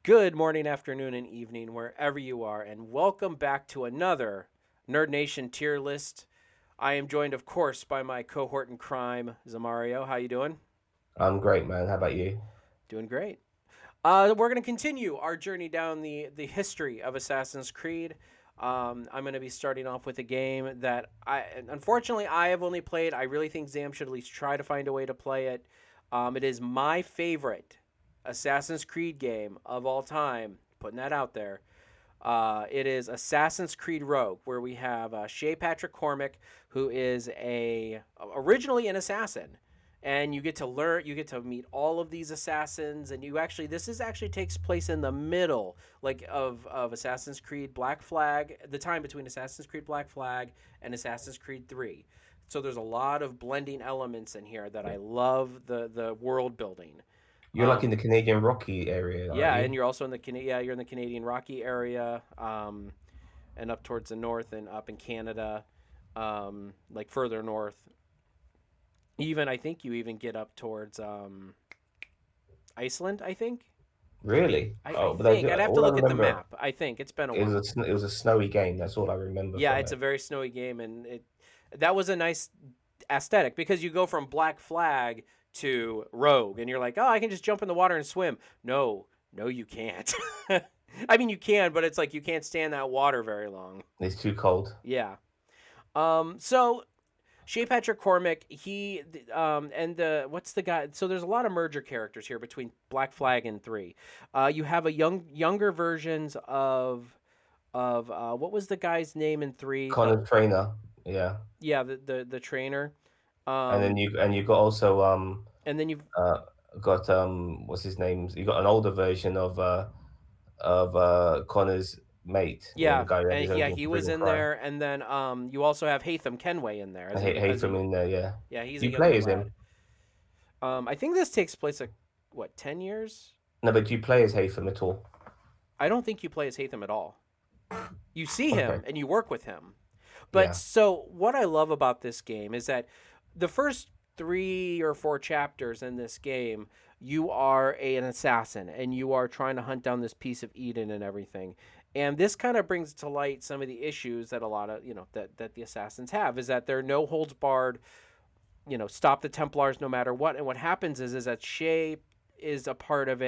Good morning, afternoon, and evening, wherever you are, and welcome back to another Nerd Nation tier list. I am joined, of course, by my cohort in crime, Zamario. How you doing? I'm great, man. How about you? Doing great. We're going to continue our journey down the history of Assassin's Creed. I'm going to be starting off with a game that unfortunately, I have only played. I really think Zam should at least try to find a way to play it. It is my favorite Assassin's Creed game of all time. Putting that out there. It is Assassin's Creed Rogue, where we have Shay Patrick Cormac, who is originally an assassin, and you get to learn, you get to meet all of these assassins, and this is actually takes place in the middle, like of Assassin's Creed Black Flag, the time between Assassin's Creed Black Flag and Assassin's Creed 3. So there's a lot of blending elements in here that I love the world building. You're like in Um, the Canadian Rocky area, aren't yeah, and you? you're also in you're in the Canadian Rocky area, and up towards the north and up in Canada, like further north. Even I think you even get up towards Iceland. I think. Really? I Oh, but I think do, I'd have to all I look at the remember map. I think it's been a is while. it was a snowy game. That's all I remember Yeah, from it's a it. very snowy game, and it that was a nice aesthetic because you go from Black Flag to Rogue, and you're like, oh, I can just jump in the water and swim. No, no, you can't. I mean, you can, but it's like you can't stand that water very long. It's too cold. Yeah. So Shea Patrick Cormac, and what's the guy? So there's a lot of merger characters here between Black Flag and 3. You have a younger versions of what was the guy's name in 3? Connor Trainer, yeah. Yeah, the trainer. And Um, then you got also and then you've uh got what's his name? You got an older version of Connor's mate, the yeah, guy who had and his own yeah, called he was Forbidden in Crime. there, and then you also have Hatham Kenway in there I as hate a him in there, yeah. yeah, he's Do a you play younger as lad. him? I think this takes place like what 10 years? No, but do you play as Haytham at all? I don't think you play as Hatham at all. You see Okay. him and you work with him. But Yeah. so what I love about this game is that the first 3 or 4 chapters in this game, you are an assassin and you are trying to hunt down this piece of Eden and everything. And this kind of brings to light some of the issues that a lot of, that the assassins have is that they're no holds barred, stop the Templars no matter what. And what happens is that Shay is a part of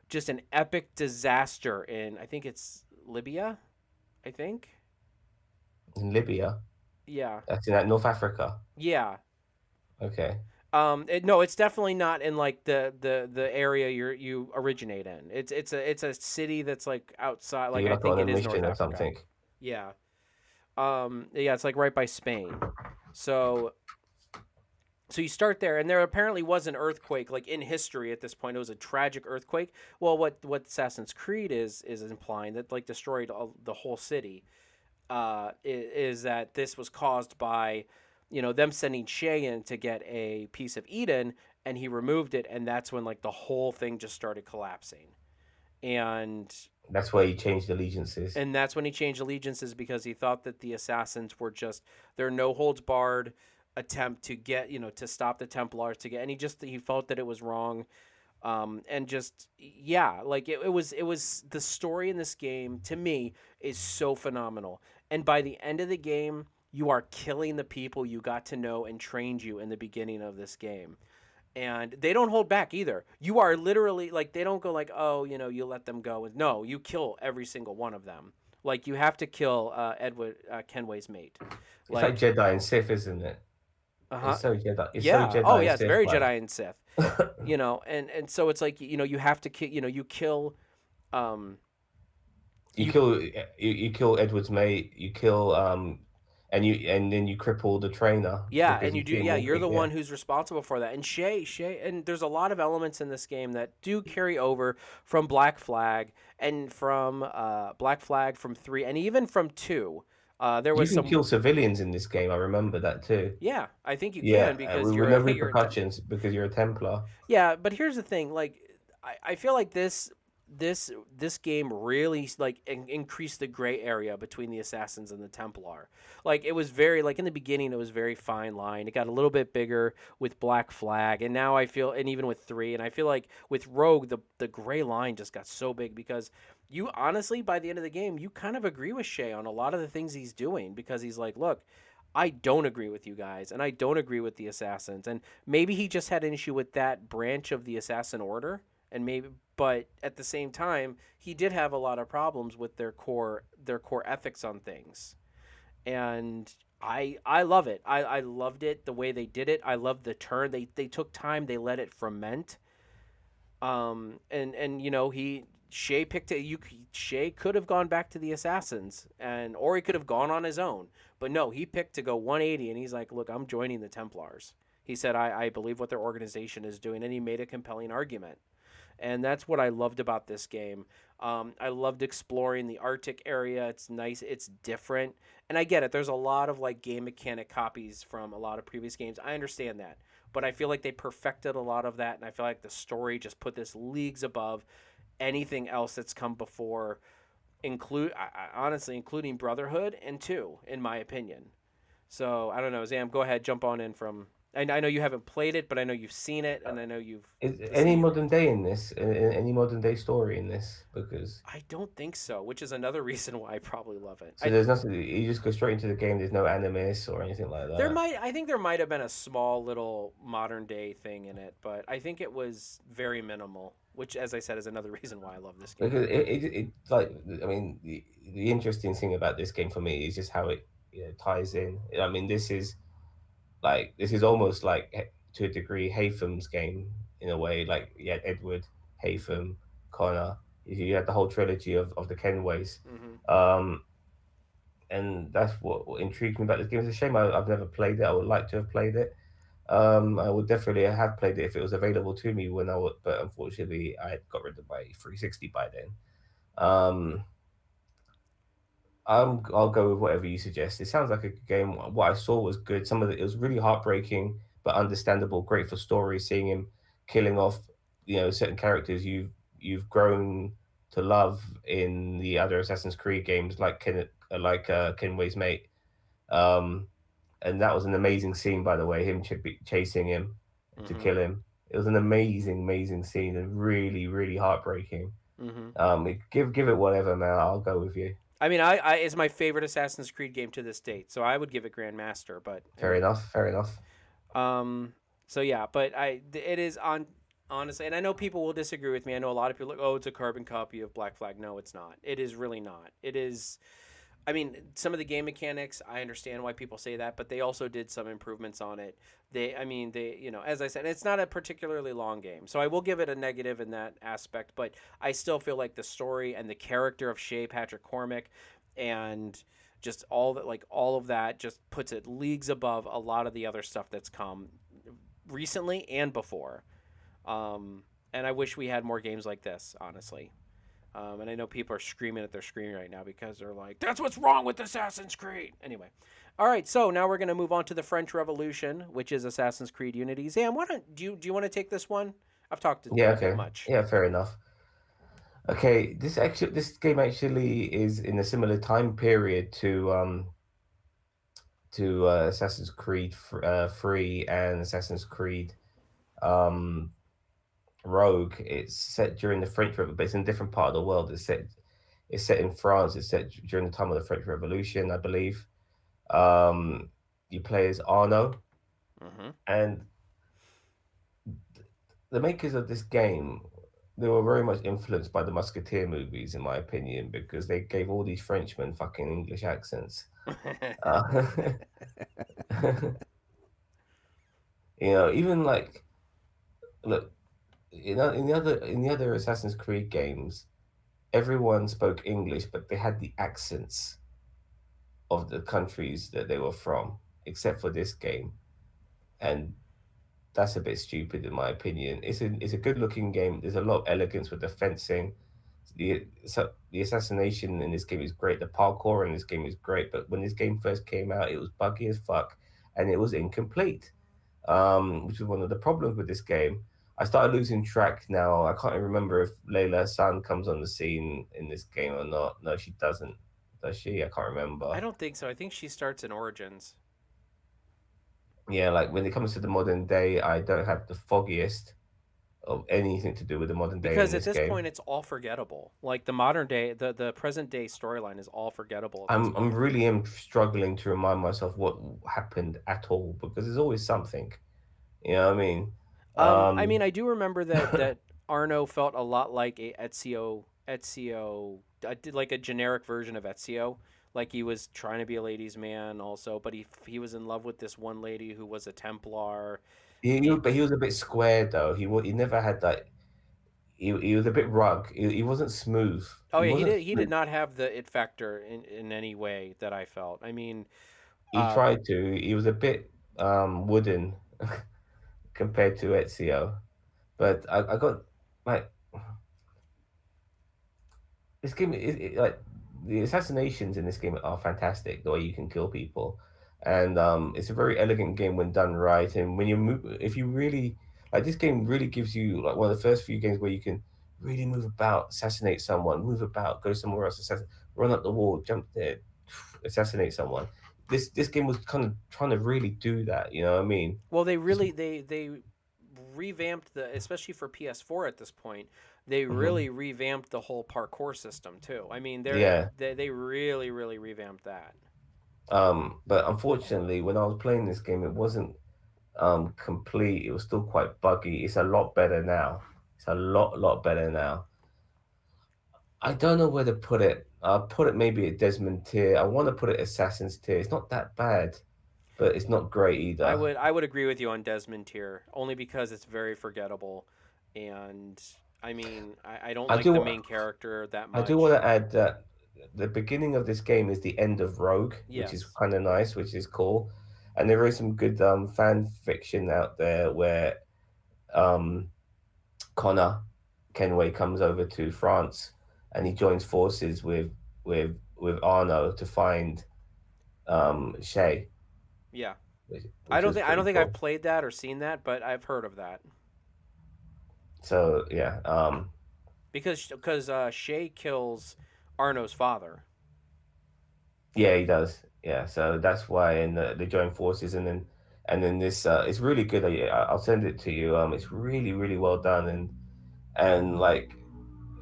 just an epic disaster in, I think it's Libya, I think. In Libya. Yeah. That's in that North Africa. Yeah. Okay. No, it's definitely not in like the area you originate in. It's a city that's like outside. So Like you're I like think on a it is North mission or Africa. something. Yeah. Yeah, it's like right by Spain. So so you start there, and there apparently was an earthquake like in history at this point. It was a tragic earthquake. Well, what Assassin's Creed is implying that like destroyed the whole city. Is that this was caused by, them sending Shay in to get a piece of Eden, and he removed it, and that's when like the whole thing just started collapsing, and That's where you changed allegiances. that's when he changed allegiances because he thought that the assassins were just their no holds barred attempt to get to stop the Templars to get, and he felt that it was wrong. And just yeah, like it was the story in this game to me is so phenomenal, and by the end of the game you are killing the people you got to know and trained you in the beginning of this game, and they don't hold back either. You are literally like, they don't go like, oh, you let them go. No, you kill every single one of them. Like you have to kill Edward Kenway's mate. It's like Like, Jedi and Sith, isn't it? uh-huh. It's so Yeah, oh Jedi and yeah, it's Sith very like Jedi and Sith. And so it's like, you have to kill, you kill um you you kill you kill Edward's mate, you kill and then you cripple the trainer yeah, because and you you do, see him yeah, you're walking. the Yeah. one who's responsible for that. And and there's a lot of elements in this game that do carry over from Black Flag, and from Black Flag from 3, and even from 2. There You was can some, kill civilians in this game. I remember that too. yeah, I think you Yeah, can because with no you're a repercussions because you're a Templar. yeah, but here's the thing, like I feel like this this game really like increased the gray area between the assassins and the Templar. Like it was very like in the beginning it was very fine line. It got a little bit bigger with Black Flag, and now I feel, and even with 3, and I feel like with Rogue the gray line just got so big because you honestly by the end of the game you kind of agree with Shay on a lot of the things he's doing because he's like, look, I don't agree with you guys, and I don't agree with the assassins. And maybe he just had an issue with that branch of the assassin order, and maybe, but at the same time, he did have a lot of problems with their core ethics on things. And I love it. I loved it the way they did it. I loved the turn. They took time. They let it ferment. And he Shay picked it. Shay could have gone back to the assassins, and or he could have gone on his own, but no, he picked to go 180, and he's like, look, I'm joining the Templars. He said, I believe what their organization is doing, and he made a compelling argument. And that's what I loved about this game. I loved exploring the Arctic area. It's nice. It's different, and I get it. There's a lot of like game mechanic copies from a lot of previous games. I understand that, but I feel like they perfected a lot of that, and I feel like the story just put this leagues above anything else that's come before. Honestly, including Brotherhood and 2, in my opinion. So I don't know, Zam. Go ahead, jump on in from. I know you haven't played it, but I know you've seen it, and I know you've Is to see any your. modern day in this? Any modern day story in this? Because I don't think so, which is another reason why I probably love it. so there's nothing. You just go straight into the game. There's no animus or anything like that. I think there might have been a small little modern day thing in it, but I think it was very minimal, which, as I said, is another reason why I love this game. Because it like I mean the interesting thing about this game for me is just how it ties in. I mean this is almost like to a degree Haytham's game in a way. Like you had Edward, Haytham, Connor. You had the whole trilogy of the Kenways. Hmm. Um, and that's what intrigued me about this game. It's a shame I've never played it. I would like to have played it. I would definitely have played it if it was available to me when I would, but unfortunately I had got rid of my 360 by then. Um, I'll go with whatever you suggest. It sounds like a good game. What I saw was good. Some of it was really heartbreaking but understandable. Great for story. Seeing him killing off, certain characters you've grown to love in the other Assassin's Creed games, like Kenway's mate. Um, and that was an amazing scene, by the way. Him chasing him to Hmm. kill him. It was an amazing, amazing scene and really, really heartbreaking. Hmm. Give it whatever, man. I'll go with you. I mean, I it's my favorite Assassin's Creed game to this date, so I would give it Grandmaster. But I Fair mean, enough. Fair enough. so yeah, but it is on honestly, and I know people will disagree with me. I know a lot of people are like, oh, it's a carbon copy of Black Flag. No, it's not. It is really not. It is. I mean, some of the game mechanics, I understand why people say that, but they also did some improvements on it. As I said, it's not a particularly long game, so I will give it a negative in that aspect. But I still feel like the story and the character of Shay Patrick Cormac, and just all of that, just puts it leagues above a lot of the other stuff that's come recently and before. Um, and I wish we had more games like this, honestly. And I know people are screaming at their screen right now because they're like, "That's what's wrong with Assassin's Creed." Anyway, all right. So now we're gonna move on to the French Revolution, which is Assassin's Creed Unity. Zam, why don't do you want to take this one? I've talked Yeah. a bit Okay. much. Yeah. Fair enough. Okay. This game actually is in a similar time period to Assassin's Creed 3 and Assassin's Creed um Rogue. It's set during the French Revolution, but it's in a different part of the world. It's set in France. It's set during the time of the French Revolution, I believe. Um, you play as Arno, Mm-hmm. and the makers of this game, they were very much influenced by the Musketeer movies, in my opinion, because they gave all these Frenchmen fucking English accents. Uh, even like look in the other Assassin's Creed games, everyone spoke English, but they had the accents of the countries that they were from, except for this game, and that's a bit stupid in my opinion. It's a good looking game. There's a lot of elegance with the fencing. The assassination in this game is great. The parkour in this game is great. But when this game first came out, it was buggy as fuck, and it was incomplete, which was one of the problems with this game. I started losing track now. I can't even remember if Layla San comes on the scene in this game or not. No, she doesn't. Does she? I can't I remember. don't think so. I think she starts in Origins Yeah, like when it comes to the modern day, I don't have the foggiest of anything to do with the modern day in because at this this game. point it's all forgettable. Like the modern day, the present day storyline is all forgettable at this I'm point. really am struggling to remind myself what happened at all because there's always something. You know what I mean? I mean, Um, I do remember that Arno felt a lot like a Ezio, did like a generic version of Ezio. Like he was trying to be a ladies' man, also, but he was in love with this one lady who was a Templar. It, but he was a bit square though. He never had that. He was a bit rug. He wasn't smooth. oh He yeah, wasn't he did smooth. not have the it factor in any way that I felt. I mean, He uh, tried to. He was a bit wooden compared to Ezio. But I got like this game is like the assassinations in this game are fantastic. The way you can kill people, and it's a very elegant game when done right. And when you move, if you really like this game, really gives you like one of the first few games where you can really move about, assassinate someone, move about, go somewhere else, run up the wall, jump there, assassinate someone. This game was kind of trying to really do that. You know what I mean? well, they Just really they revamped the especially for PS4 at this point. They mhm. really revamped the whole parkour system too. I mean, Yeah. they really revamped that. But unfortunately, when I was playing this game, it wasn't complete. It was still quite buggy. It's a lot better now. It's a lot better now. I don't know where to put it. I'll put it maybe at Desmond tier. I want to put it Assassin's tier. It's not that bad, but it's not great either. I would agree with you on Desmond here, only because it's very forgettable, and I mean I don't I like the do main character that I do want much. to add that the beginning of this game is the end of Rogue, which is Yes, kind of nice, which is cool. And there is some good fan fiction out there where um Connor Kenway comes over to France and he joins forces with Arno to find Shay, yeah. which was I don't pretty think I've cool. played that or seen that, but I've heard of that So yeah, because Shay kills Arno's father. yeah, he does. Yeah, so that's why, and they join forces, and then this it's really good. I'll send it to you. It's really well done, and like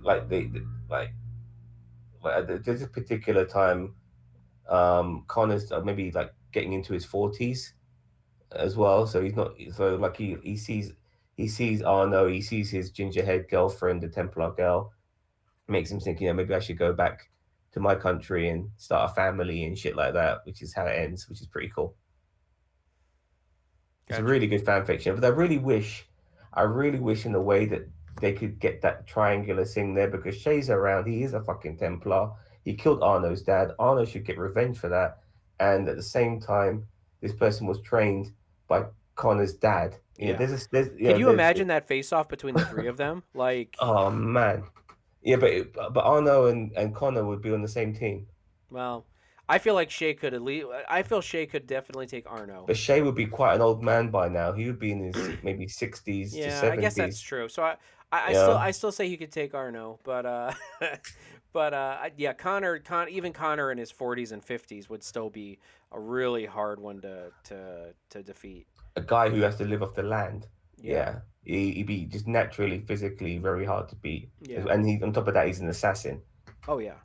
like there's a particular time Connor's maybe like getting into his 40s as well. So he's not so like he sees Arno, he sees his ginger haired girlfriend, the Templar girl, makes him think, maybe I should go back to my country and start a family and shit like that, which is how it ends, which is pretty cool. It's a Gotcha. really good fan fiction, but I really wish in a way that they could get that triangular thing there because Shay's around. He is a fucking Templar. He killed Arno's dad. Arno should get revenge for that. And at the same time, this person was trained by Connor's dad. Yeah. There's, Could you there's, imagine that face off between the three of them? Like, oh man, yeah, but Arno and Connor would be on the same team. well, I feel like Shay could at least. I feel Shay could definitely take Arno. But Shay would be quite an old man by now. He would be in his maybe 60s to Yeah, I guess that's 70s. true. So You know, I still say he could take Arno, but yeah, even Connor in his 40s and 50s would still be a really hard one to defeat. a guy who has to live off the land. Yeah. Yeah, he'd be just naturally, physically very hard to beat. Yeah. And he, on top of that, he's an assassin. Oh yeah.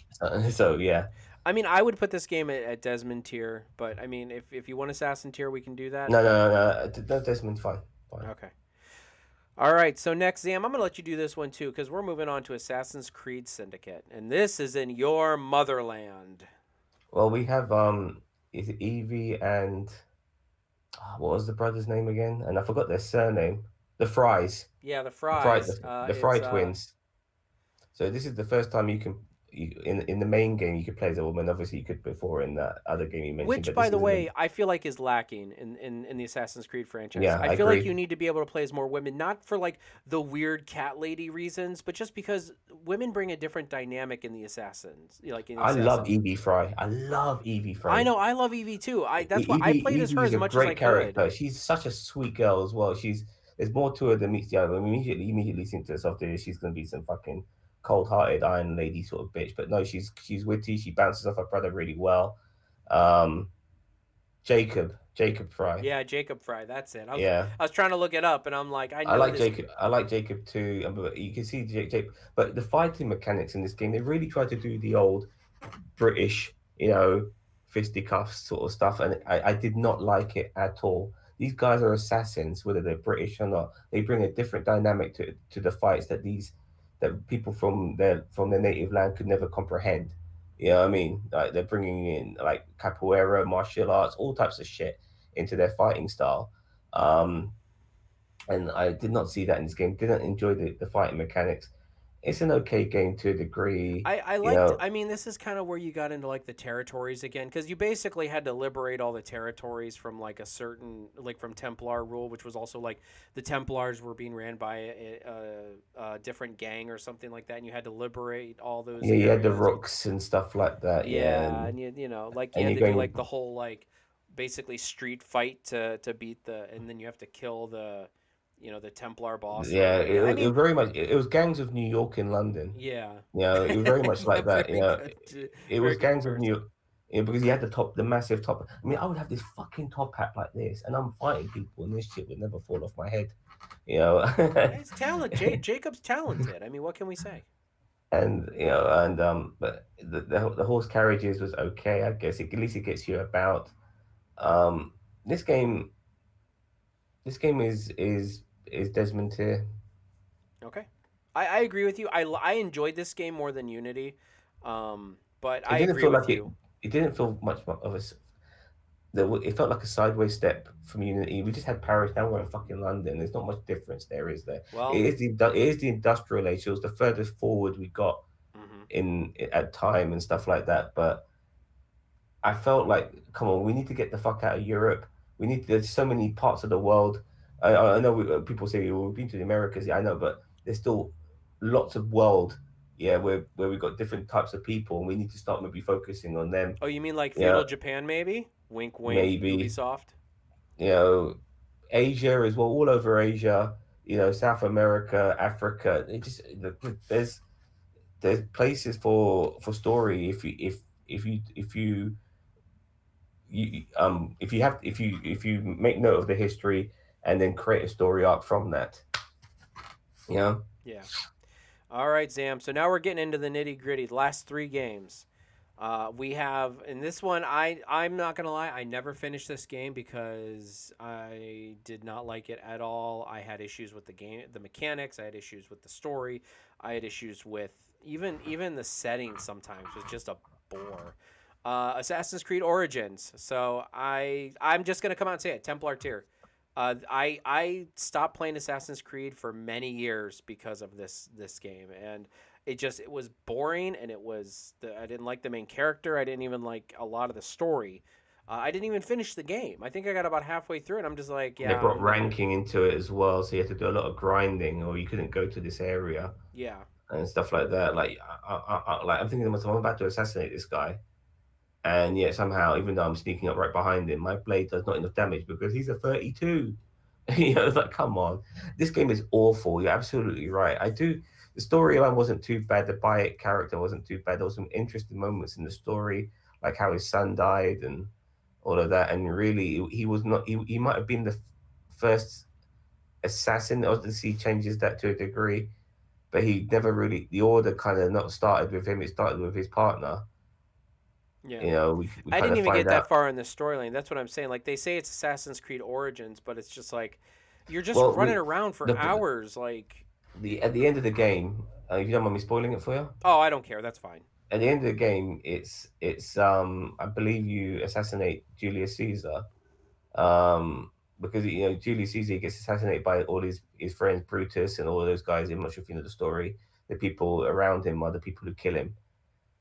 So yeah, I mean, I would put this game at Desmond tier, but I mean, if you want Assassin tier, we can do that. no, But no, no, no, no, Desmond, fine, fine. okay. All right. So next, Zam, I'm gonna let you do this one too, because we're moving on to Assassin's Creed Syndicate, and this is in your motherland. Well, we have is it Evie and what was the brother's name again? And I forgot their surname. The Fries, Yeah, the the Fry, fries. the Fry twins. So this is the first time in the main game you could play as a woman. Obviously, you could before in that other game you mentioned, Which, but by this the is in the way, I feel like is lacking in the Assassin's Creed franchise. yeah, I I feel like agree. you need to be able to play as more women, not for like the weird cat lady reasons, but just because women bring a different dynamic in the Assassins, like in the I love Assassins. Evie Fry. I love Evie I Fry. know I love Evie too. I that's why I played as Evie her is as a much as I great could. character. She's such a sweet girl as well. there's more to her than meets the eye. I immediately think to herself that she's gonna be some fucking cold-hearted Iron Lady sort of bitch. But no, she's witty. She bounces off her brother really well. Um, Jacob Fry. Yeah, Jacob Fry. That's it. Yeah, I was trying to look it up, and I'm like, I know this. I like Jacob too. But you can see Jake. But the fighting mechanics in this game, they really try to do the old British, fisticuffs sort of stuff, and I did not like it at all. These guys are assassins, whether they're British or not. They bring a different dynamic to the fights that people from their native land could never comprehend. You know what I mean? Like they're bringing in like capoeira, martial arts, all types of shit into their fighting style. Um, and I did not see that in this game. Didn't enjoy the fighting mechanics. It's an okay game to a degree. I You liked. know, I mean, this is kind of where you got into like the territories again, because you basically had to liberate all the territories from like a certain, like from Templar rule, which was also like the Templars were being ran by a different gang or something like that, and you had to liberate all those yeah, you had the areas. rooks and stuff like that. Yeah, Yeah, and you know, like you and had you're to do going. like the whole like basically street fight to beat the, and then you have to kill the, the Templar boss and Yeah, everything. Yeah, I it mean, was very much. It was gangs of New York in London. yeah, It was very much yeah, like that. very good, It very was good gangs of New comparison. York. Because you had the massive top. I mean, I would have this fucking top hat like this, and I'm fighting people, and this shit would never fall off my head. You know, It's talent. Jacob's talented. I mean, what can we say? but the horse carriages was okay. I guess at least it gets you about. Um, this game, this game is Desmond Tier. Okay, I agree with you. I enjoyed this game more than Unity, but It I didn't agree feel with like you. it didn't feel much of a. It felt like a sideways step from Unity. We just had Paris. Now we're in fucking London. There's not much difference there, is there? Well, It is the industrial age. It was the furthest forward we got hmm in at time and stuff like that. But I felt like, come on, we need to get the fuck out of Europe. We need. There's so many parts of the world. I know people say, well, we've been to the Americas. Yeah, I know, but there's still lots of world. Yeah, where we got different types of people, and we need to start maybe focusing on them. oh, you mean like Yeah, feudal Japan, maybe? Wink, wink. maybe Ubisoft. you know Asia as well, all over Asia. South America, Africa. There's places for story if if you make note of the history and then create a story arc from that. You know, Yeah. All right, Zam. So now we're getting into the nitty gritty. Last three games. We have in this one. I'm not gonna lie. I never finished this game because I did not like it at all. I had issues with the game, the mechanics. I had issues with the story. I had issues with even the setting. Sometimes was just a bore. Assassin's Creed Origins. So I'm just gonna come out and say it. Templar tier. I stopped playing Assassin's Creed for many years because of this game, and it was boring, and I didn't like the main character. I didn't even like a lot of the story. I didn't even finish the game. I think I got about halfway through, and I'm just like, they yeah, brought I'm gonna, ranking into it as well, so you had to do a lot of grinding, or you couldn't go to this area yeah, and stuff like that. Like, I'm thinking to myself, I'm about to assassinate this guy, and yet somehow, even though I'm sneaking up right behind him, my blade does not enough damage because he's a 32. It's like, come on, this game is awful. You're absolutely right. The storyline wasn't too bad. The Bayek character wasn't too bad. There was some interesting moments in the story, like how his son died and all of that. And really, he was not. He might have been the first assassin. Obviously, he changes that to a degree, but he never really. The order kind of not started with him. It started with his partner. yeah. We I kind didn't of even find get that out. far in the storyline. That's what I'm saying. Like they say it's Assassin's Creed Origins, but it's just like you're just Well, running around for the hours. Like, at the end of the game, if you don't mind me spoiling it for you, oh, I don't care. That's fine. at the end of the game, it's I believe you assassinate Julius Caesar, because Julius Caesar gets assassinated by all his friends Brutus and all of those guys. I'm not sure if you know the story. The people around him are the people who kill him,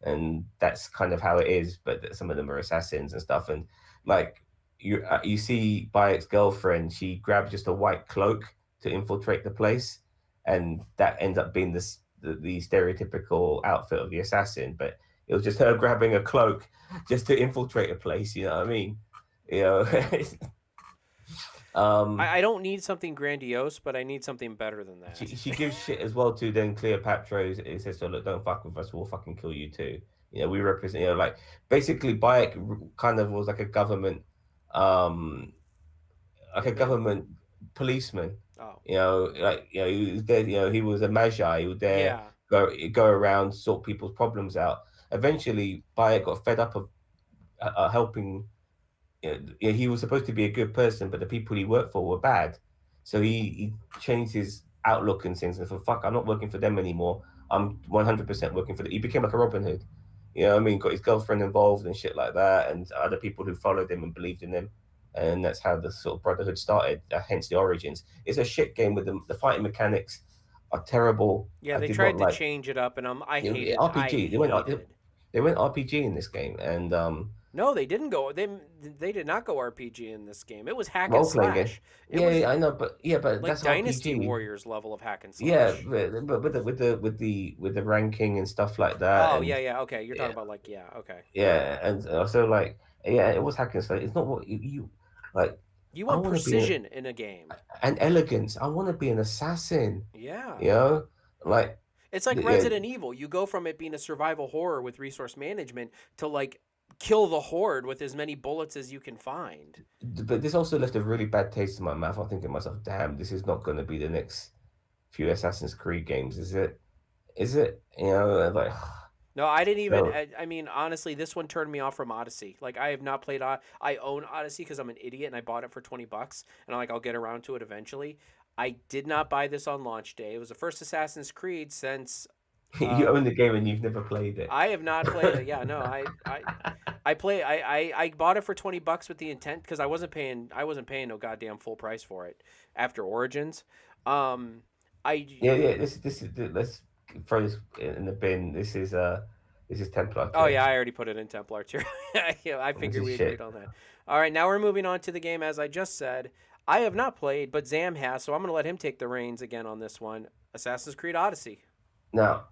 and that's kind of how it is. But some of them are assassins and stuff. And like you see Bayek's girlfriend, she grabbed just a white cloak to infiltrate the place, and that ends up being the stereotypical outfit of the assassin. But it was just her grabbing a cloak just to infiltrate a place. You know what I mean? You know, Um, I don't need something grandiose, but I need something better than that. she gives shit as well to then Cleopatra. It says, "So look, don't fuck with us. We'll fucking kill you too." We represent. Like basically, Bayek kind of was um, like a Hitman. government policeman. Oh, He was there. He was a magi. He was there, yeah. go around, sort people's problems out. Eventually, Bayek got fed up of helping. He was supposed to be a good person, but the people he worked for were bad. So he changed his outlook and things and thought, fuck, I'm not working for them anymore. I'm 100% working for them. He became like a Robin Hood. You know what I mean? Got his girlfriend involved and shit like that, and other people who followed him and believed in him. And that's how the sort of brotherhood started, hence the origins. It's a shit game with the fighting mechanics are terrible. Yeah, I they did not tried to like change it up, and I hated. I RPG. hated. They went RPG in this game, and No, they didn't go. They did not go RPG in this game. It was hack and role playing game. slash. It Yeah, was yeah, I know, but like that's Dynasty RPG. Warriors level of hack and Yeah, slash. but with the ranking and stuff like that, Oh yeah, and yeah. Okay, you're talking yeah, about like yeah. Okay, yeah, and also like yeah, it was hack and slay. It's not what you like. you I want want to be precision in a game. an elegance. I want to be an assassin. Yeah. You know, like It's like yeah, Resident Evil. You go from it being a survival horror with resource management to like kill the horde with as many bullets as you can find. but this also left a really bad taste in my mouth. I'm thinking to myself, damn, this is not going to be the next few Assassin's Creed games, is it? Is it? Like No, I didn't even. so. I mean, honestly, this one turned me off from Odyssey. Like, I have not played. I own Odyssey because I'm an idiot and I bought it for $20, and I'm like, I'll get around to it eventually. I did not buy this on launch day. It was the first Assassin's Creed since. You Uh, own the game and you've never played it. I have not played it. Yeah, no, I play. I bought it for $20 with the intent because I wasn't paying no goddamn full price for it after Origins. Um, I Yeah, yeah. Let's throw this in the bin. This is Templar Oh tier. yeah, I already put it in Templar tier. Yeah, I This figured is we agreed shit. on that. All right, now we're moving on to the game. As I just said, I have not played, but Zam has, so I'm gonna let him take the reins again on this one. Assassin's Creed Odyssey. Now,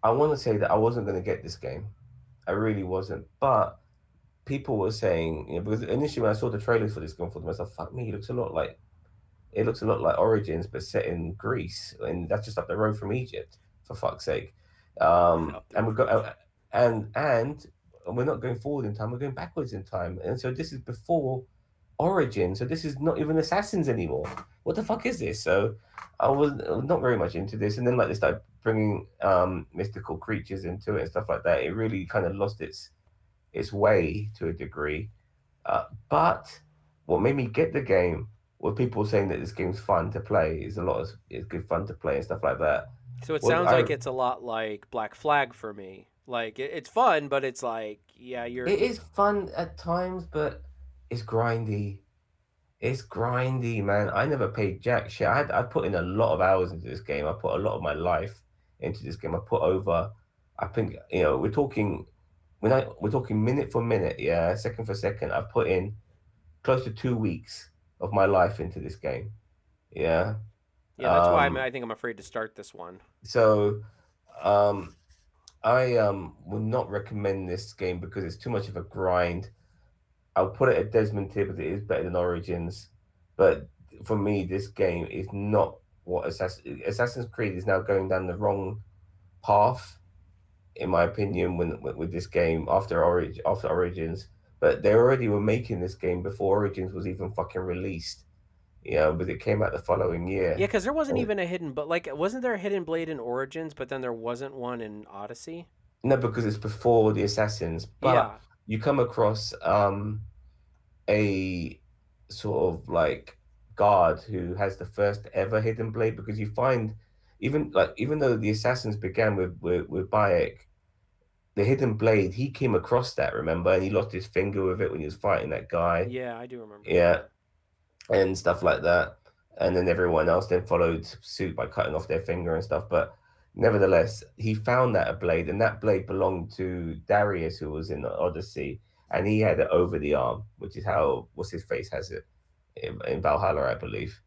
I want to say that I wasn't going to get this game. I really wasn't. But people were saying, because initially when I saw the trailers for this game, I thought to myself, "Fuck me, it looks a lot like Origins, but set in Greece, and that's just up the road from Egypt, for fuck's sake." Up the And we've road. got and we're not going forward in time; we're going backwards in time. And so this is before Origin, so this is not even Assassins anymore. What the fuck is this? So I was not very much into this, and then like they started bringing mystical creatures into it and stuff like that. It really kind of lost its way to a degree. But what made me get the game were people saying that this game's fun to play. It's good fun to play and stuff like that. So it What sounds I like it's a lot like Black Flag for me. Like it's fun, but it's like yeah, you're It is fun at times, but it's grindy. It's grindy, man. I never paid jack shit. I put in a lot of hours into this game. I put a lot of my life into this game. I put over, I think, we're talking minute for minute, yeah, second for second. I've put in close to 2 weeks of my life into this game. Yeah. yeah. That's why Um, I think I'm afraid to start this one. so um I would not recommend this game because it's too much of a grind. I'll put it at Desmond tier, but it is better than Origins. But for me, this game is not what Assassin's Creed is now going down the wrong path, in my opinion, with this game after Origins. But they already were making this game before Origins was even fucking released. But it came out the following Yeah, year. because there wasn't And even a hidden, but like, wasn't there a hidden blade in Origins? But then there wasn't one in Odyssey. no, because it's before the Assassins. But Yeah, you come across a sort of like guard who has the first ever hidden blade because you find even though the assassins began with Bayek, the hidden blade he came across that, remember, and he lost his finger with it when he was fighting that guy. yeah, I do remember that. Yeah, and stuff like that. And then everyone else then followed suit by cutting off their finger and stuff. But nevertheless, he found that a blade, and that blade belonged to Darius, who was in the Odyssey, and he had it over the arm, which is how what's his face has it in Valhalla, I believe.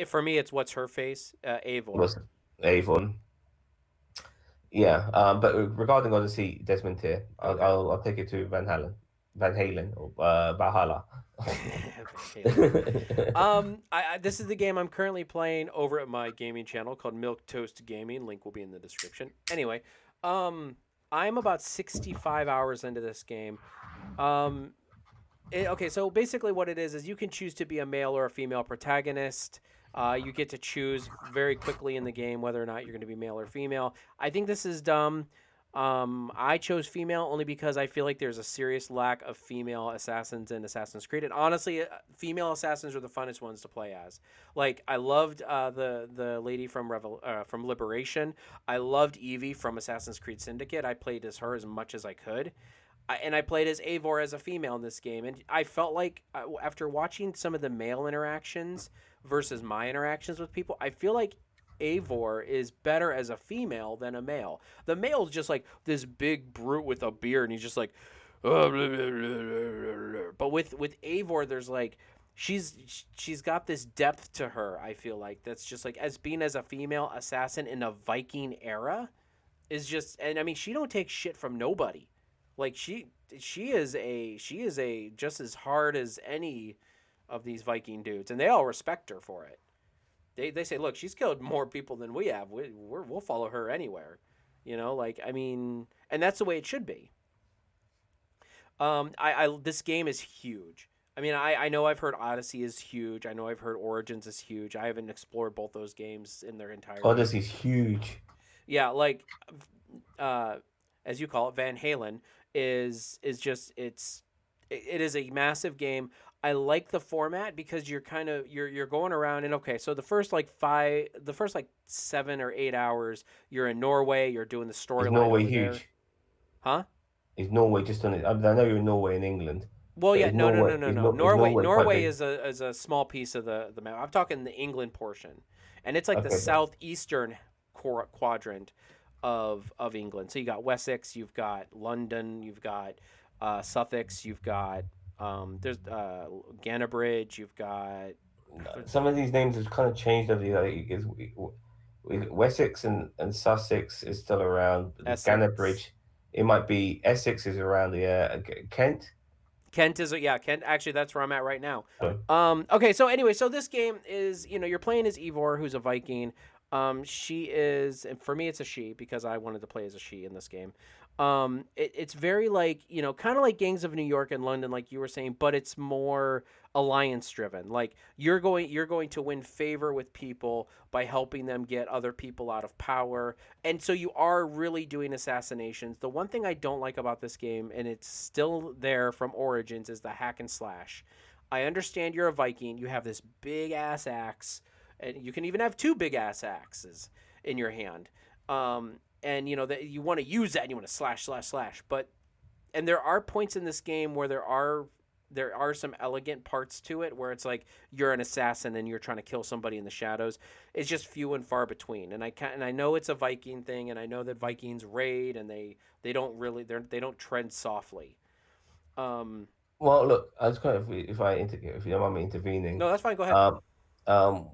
For me, it's what's her face, Eivor. Was Avon? Yeah. But regarding Odyssey, Desmond here, Okay. I'll take it to Van Halen. Van Halen or Valhalla. Van Halen. This is the game I'm currently playing over at my gaming channel called Milk Toast Gaming. Link will be in the description. Anyway, um, I'm about 65 hours into this game. Um, okay, so basically, what it is you can choose to be a male or a female protagonist. You get to choose very quickly in the game whether or not you're going to be male or female. I think this is dumb. I chose female only because I feel like there's a serious lack of female assassins in Assassin's Creed. And honestly, female assassins are the funnest ones to play as. Like I loved the lady from Liberation. I loved Evie from Assassin's Creed Syndicate. I played as her as much as I could. And I played as Eivor as a female in this game, and I felt like after watching some of the male interactions versus my interactions with people, I feel like Eivor is better as a female than a male. The male's just like this big brute with a beard, and he's just like, "Oh, blah, blah, blah, blah, blah." But with Eivor, there's like she's got this depth to her. I feel like that's just like as being as a female assassin in a Viking era is just, and I mean she don't take shit from nobody. Like she is a just as hard as any of these Viking dudes, and they all respect her for it. They say, look, she's killed more people than we have. We'll follow her anywhere. Like I mean, and that's the way it should be. I this game is huge. I mean, I know I've heard Odyssey is huge. I know I've heard Origins is huge. I haven't explored both those games in their entirety. Odyssey is huge. Yeah, like uh, as you call it, Van Halen is just it is a massive game. I like the format because you're kind of you're going around and okay, so the first like 7 or 8 hours, you're in Norway, you're doing the Is storyline Norway over there, huge? huh? Is Norway just on it? I know you're in Norway in England, Well, but yeah, is no, no, Norway no, no, no. Is Norway, Norway quite Norway big? is a small piece of the map. I'm talking the England portion, and it's like the Okay, but southeastern quadrant of England. So you got Wessex, you've got London, you've got Sussex, you've got there's Gannabridge, you've got some of these names have kind of changed over the years. Wessex and Sussex is still around. The Essex. Bridge, it might be Essex is around the Kent. Kent is yeah, Kent. Actually, that's where I'm at right now. So, Okay, so anyway, so this game is you're playing as Eivor, who's a Viking. She is, and for me, it's a she because I wanted to play as a she in this game. It's very like kind of like Gangs of New York and London, like you were saying, but it's more alliance driven. Like you're going to win favor with people by helping them get other people out of power, and so you are really doing assassinations. The one thing I don't like about this game, and it's still there from Origins, is the hack and slash. I understand you're a Viking. You have this big ass axe, and you can even have two big ass axes in your hand. And that you want to use that, and you want to slash, slash, slash. But and there are points in this game where there are some elegant parts to it where it's like you're an assassin and you're trying to kill somebody in the shadows. It's just few and far between. And I know it's a Viking thing, and I know that Vikings raid and they don't really they don't tread softly. Um, well, look, I was kind of if you don't mind me intervening, no, that's fine. Go ahead. um, um,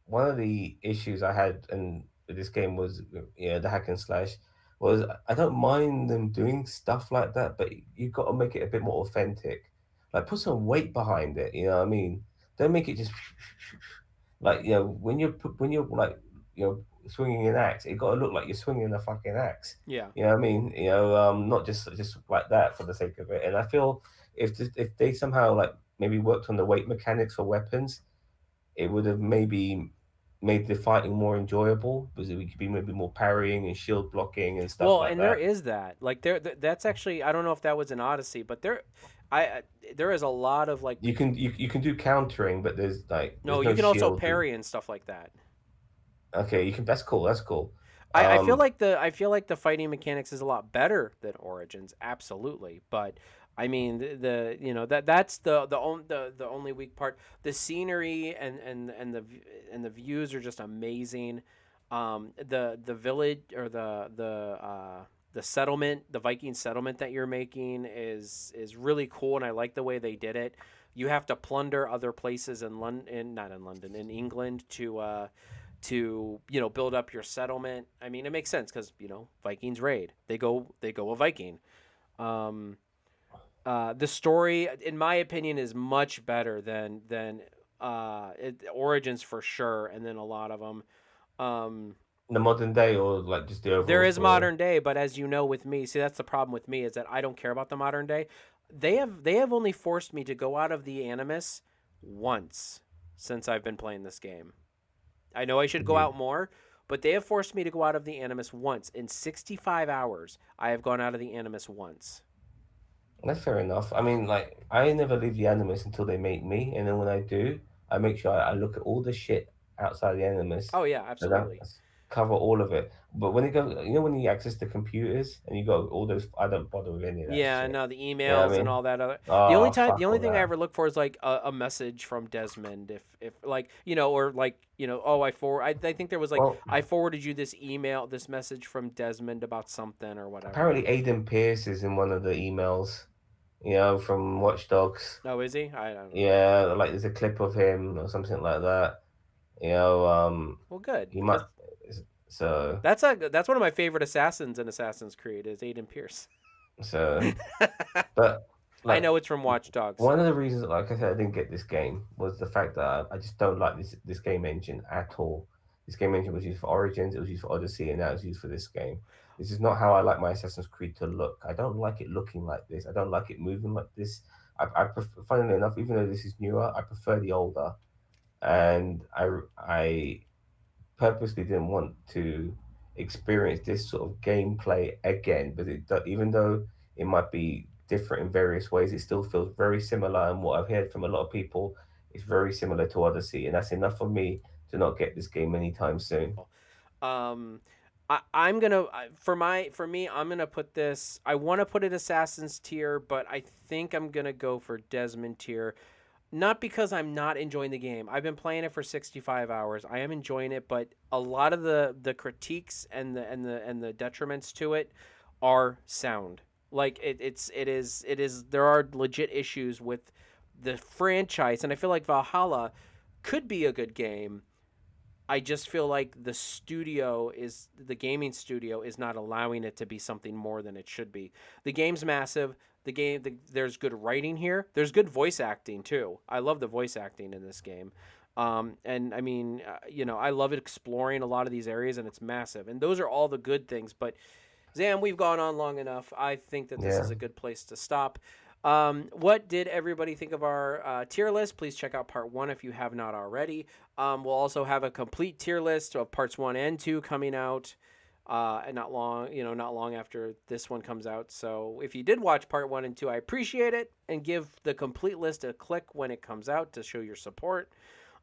one of the issues I had in this game was the hack and slash was I don't mind them doing stuff like that, but you've got to make it a bit more authentic. Like put some weight behind it. You know what I mean? Don't make it just like when you're like swinging an axe, it got to look like you're swinging a fucking axe. Yeah. You know what I mean? Not just like that for the sake of it. And I feel if they somehow like maybe worked on the weight mechanics for weapons, it would have maybe made the fighting more enjoyable because we could be maybe more parrying and shield blocking and stuff Well, like and there that. is that. Like that's actually I don't know if that was an Odyssey, but there is a lot of like You can do countering, but no, there's you no can also shielding. parry and stuff like that. Okay, you can. That's cool. That's cool. I feel Um, like the fighting mechanics is a lot better than Origins, absolutely. But I mean that's the only weak part. The scenery and the views are just amazing. The village or the settlement, the Viking settlement that you're making is really cool, and I like the way they did it. You have to plunder other places in London, not in London, in England to build up your settlement. I mean, it makes sense because Vikings raid. They go a Viking. Um, The story, in my opinion, is much better than Origins for sure, and then a lot of them. Um, The modern day or like just the there overall is story? modern day, but as you know, with me, see that's the problem with me is that I don't care about the modern day. They have only forced me to go out of the Animus once since I've been playing this game. I know I should go Yeah. out more, but they have forced me to go out of the Animus once. In 65 hours, I have gone out of the Animus once. That's fair enough. I mean, like, I never leave the Animus until they make me, and then when I do, I make sure I look at all the shit outside the Animus, Oh yeah, and I absolutely. cover all of it. But when it goes, you know, when you access the computers and you got all those, I don't bother with any of that Yeah, shit. no, the You know what emails I and mean? all that other. Oh, The fuck only all thing I that. ever look for is like a message from Desmond, if like or like oh I think there was like Well, I forwarded you this message from Desmond about something or whatever. apparently Aiden Pierce is in one of the emails, you know, from Watch Dogs. Oh, is he? I don't know. Yeah, like there's a clip of him or something like that. You know, Well, good he might. because So, that's one of my favorite assassins in Assassin's Creed is Aiden Pierce. so, but I like know it's from Watch Dogs. one of the reasons, like I said, I didn't get this game was the fact that I just don't like this game engine at all. This game engine was used for Origins, it was used for Odyssey, and now it's used for this game. This is not how I like my Assassin's Creed to look. I don't like it looking like this. I don't like it moving like this. I prefer, funnily enough, even though this is newer, I prefer the older. And I purposely didn't want to experience this sort of gameplay again. But even though it might be different in various ways, it still feels very similar. And what I've heard from a lot of people is very similar to Odyssey, and that's enough for me to not get this game anytime soon. Um, I'm gonna for me I'm gonna put this. I want to put it Assassin's tier, but I think I'm gonna go for Desmond tier. Not because I'm not enjoying the game. I've been playing it for 65 hours. I am enjoying it, but a lot of the critiques and the detriments to it are sound. Like it is there are legit issues with the franchise, and I feel like Valhalla could be a good game. I just feel like the gaming studio is not allowing it to be something more than it should be. The game's massive. There's good writing here. There's good voice acting too. I love the voice acting in this game. And I mean, I love exploring a lot of these areas, and it's massive. And those are all the good things. But Zam, we've gone on long enough. I think that this Yeah. is a good place to stop. What did everybody think of our tier list? Please check out part one if you have not already. We'll also have a complete tier list of parts one and two coming out, and not long after this one comes out. So if you did watch part one and two, I appreciate it, and give the complete list a click when it comes out to show your support.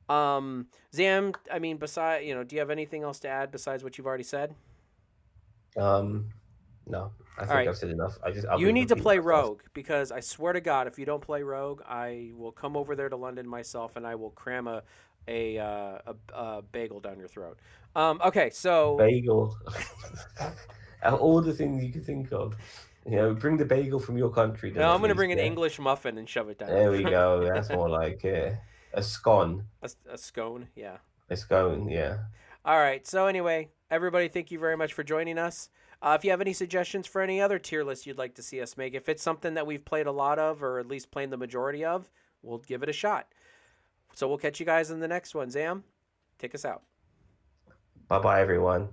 Zam, I mean, do you have anything else to add besides what you've already said? Um. No, I All think right. I've said enough. I'll You be need to repeating play myself. Rogue because I swear to God, if you don't play Rogue, I will come over there to London myself and I will cram a bagel down your throat. Okay, so Bagel. Out of all the things you could think of, you know, bring the bagel from your country then now I'm at gonna least. bring an Yeah. English muffin and shove it down your There we throat. go. That's more like a scone. A scone, yeah. A scone. Yeah. All right. So anyway, everybody, thank you very much for joining us. If you have any suggestions for any other tier lists you'd like to see us make, if it's something that we've played a lot of, or at least played the majority of, we'll give it a shot. So we'll catch you guys in the next one. Zam, take us out. Bye bye, everyone.